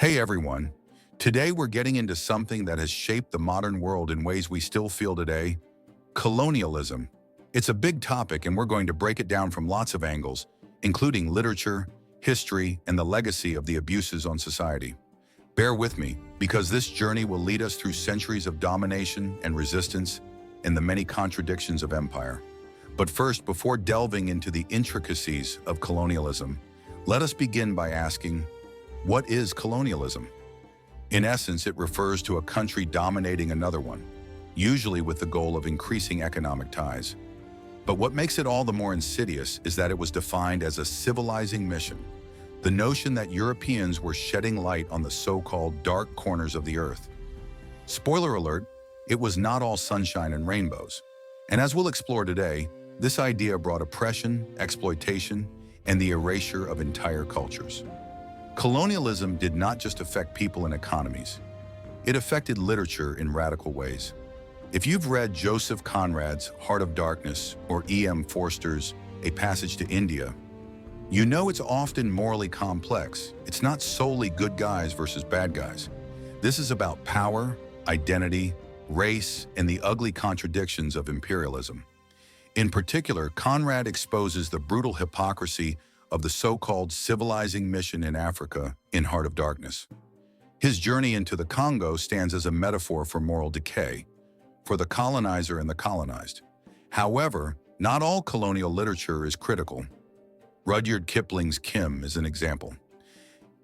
Hey everyone, today we're getting into something that has shaped the modern world in ways we still feel today: colonialism. It's a big topic and we're going to break it down from lots of angles, including literature, history, and the legacy of the abuses on society. Bear with me, because this journey will lead us through centuries of domination and resistance and the many contradictions of empire. But first, before delving into the intricacies of colonialism, let us begin by asking, what is colonialism? In essence, it refers to a country dominating another one, usually with the goal of increasing economic ties. But what makes it all the more insidious is that it was defined as a civilizing mission, the notion that Europeans were shedding light on the so-called dark corners of the earth. Spoiler alert, it was not all sunshine and rainbows. And as we'll explore today, this idea brought oppression, exploitation, and the erasure of entire cultures. Colonialism did not just affect people and economies. It affected literature in radical ways. If you've read Joseph Conrad's Heart of Darkness or Forster's A Passage to India, you know it's often morally complex. It's not solely good guys versus bad guys. This is about power, identity, race, and the ugly contradictions of imperialism. In particular, Conrad exposes the brutal hypocrisy of the so-called civilizing mission in Africa in Heart of Darkness. His journey into the Congo stands as a metaphor for moral decay, for the colonizer and the colonized. However, not all colonial literature is critical. Rudyard Kipling's Kim is an example.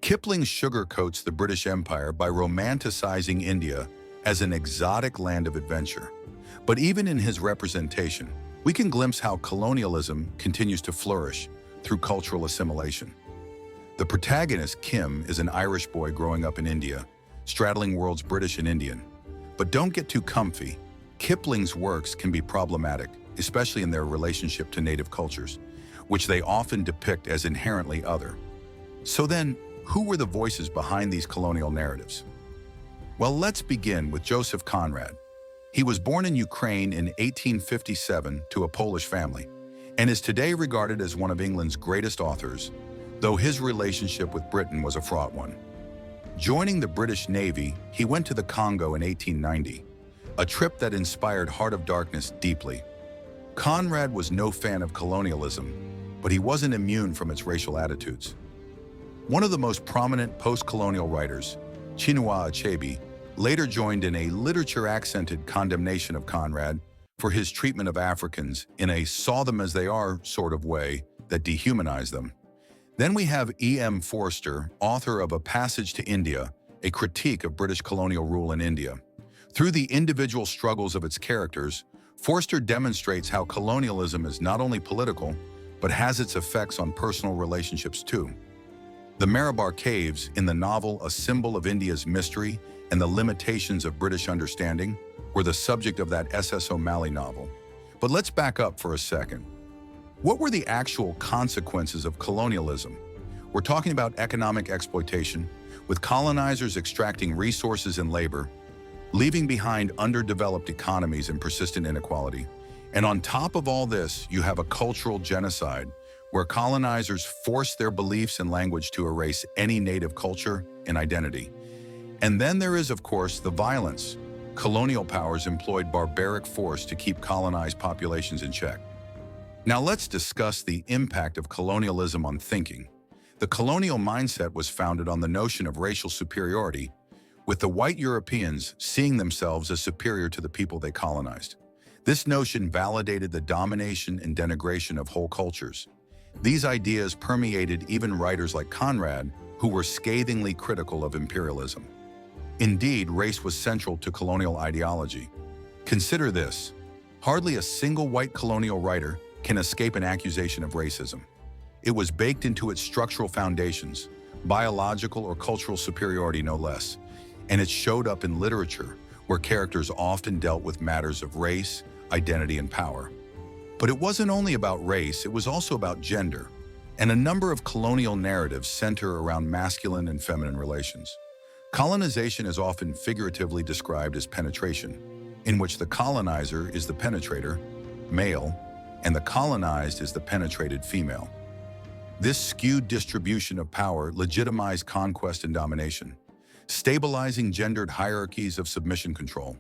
Kipling sugarcoats the British Empire by romanticizing India as an exotic land of adventure. But even in his representation, we can glimpse how colonialism continues to flourish through cultural assimilation. The protagonist, Kim, is an Irish boy growing up in India, straddling worlds British and Indian. But don't get too comfy. Kipling's works can be problematic, especially in their relationship to native cultures, which they often depict as inherently other. So then, who were the voices behind these colonial narratives? Well, let's begin with Joseph Conrad. He was born in Ukraine in 1857 to a Polish family, and is today regarded as one of England's greatest authors, though his relationship with Britain was a fraught one. Joining the British Navy, he went to the Congo in 1890, a trip that inspired Heart of Darkness deeply. Conrad was no fan of colonialism, but he wasn't immune from its racial attitudes. One of the most prominent post-colonial writers, Chinua Achebe, later joined in a literature-accented condemnation of Conrad for his treatment of Africans in a saw-them-as-they-are sort of way that dehumanized them. Then we have Forster, author of A Passage to India, a critique of British colonial rule in India. Through the individual struggles of its characters, Forster demonstrates how colonialism is not only political, but has its effects on personal relationships too. The Marabar Caves, in the novel A Symbol of India's Mystery and the Limitations of British Understanding, were the subject of that S.S. O'Malley novel. But let's back up for a second. What were the actual consequences of colonialism? We're talking about economic exploitation, with colonizers extracting resources and labor, leaving behind underdeveloped economies and persistent inequality. And on top of all this, you have a cultural genocide, where colonizers force their beliefs and language to erase any native culture and identity. And then there is, of course, the violence. Colonial powers employed barbaric force to keep colonized populations in check. Now let's discuss the impact of colonialism on thinking. The colonial mindset was founded on the notion of racial superiority, with the white Europeans seeing themselves as superior to the people they colonized. This notion validated the domination and denigration of whole cultures. These ideas permeated even writers like Conrad, who were scathingly critical of imperialism. Indeed, race was central to colonial ideology. Consider this: hardly a single white colonial writer can escape an accusation of racism. It was baked into its structural foundations, biological or cultural superiority no less, and it showed up in literature, where characters often dealt with matters of race, identity, and power. But it wasn't only about race, it was also about gender, and a number of colonial narratives center around masculine and feminine relations. Colonization is often figuratively described as penetration, in which the colonizer is the penetrator, male, and the colonized is the penetrated, female. This skewed distribution of power legitimized conquest and domination. stabilizing gendered hierarchies of submission control.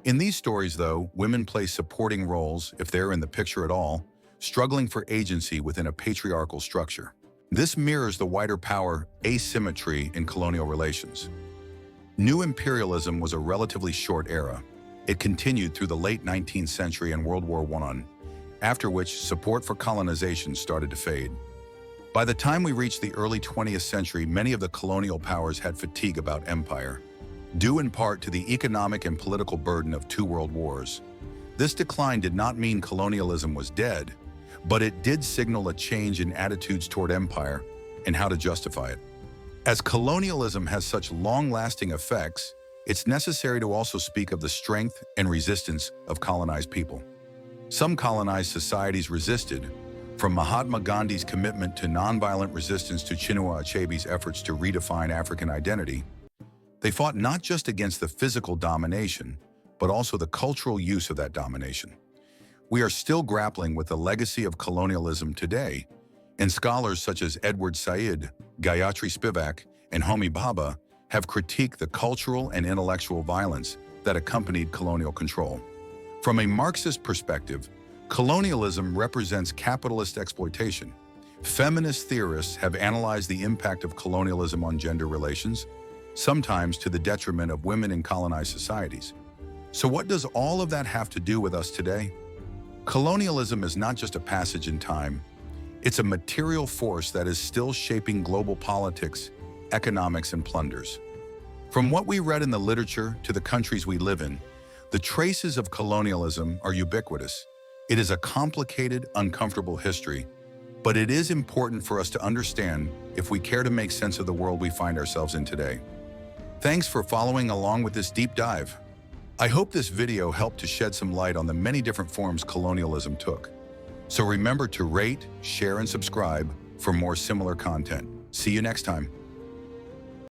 In these stories, though, women play supporting roles, if they're in the picture at all, struggling for agency within a patriarchal structure. This mirrors the wider power asymmetry in colonial relations. New imperialism was a relatively short era. It continued through the late 19th century and World War I, after which support for colonization started to fade. By the time we reached the early 20th century, many of the colonial powers had fatigue about empire, due in part to the economic and political burden of two world wars. This decline did not mean colonialism was dead, but it did signal a change in attitudes toward empire and how to justify it. As colonialism has such long-lasting effects, it's necessary to also speak of the strength and resistance of colonized people. Some colonized societies resisted, from Mahatma Gandhi's commitment to nonviolent resistance to Chinua Achebe's efforts to redefine African identity. They fought not just against the physical domination, but also the cultural use of that domination. We are still grappling with the legacy of colonialism today, and scholars such as Edward Said, Gayatri Spivak, and Homi Bhabha have critiqued the cultural and intellectual violence that accompanied colonial control. From a Marxist perspective, colonialism represents capitalist exploitation. Feminist theorists have analyzed the impact of colonialism on gender relations, sometimes to the detriment of women in colonized societies. So what does all of that have to do with us today? Colonialism is not just a passage in time. It's a material force that is still shaping global politics, economics, and plunders. From what we read in the literature to the countries we live in, the traces of colonialism are ubiquitous. It is a complicated, uncomfortable history, but it is important for us to understand if we care to make sense of the world we find ourselves in today. Thanks for following along with this deep dive. I hope this video helped to shed some light on the many different forms colonialism took. So remember to rate, share, and subscribe for more similar content. See you next time.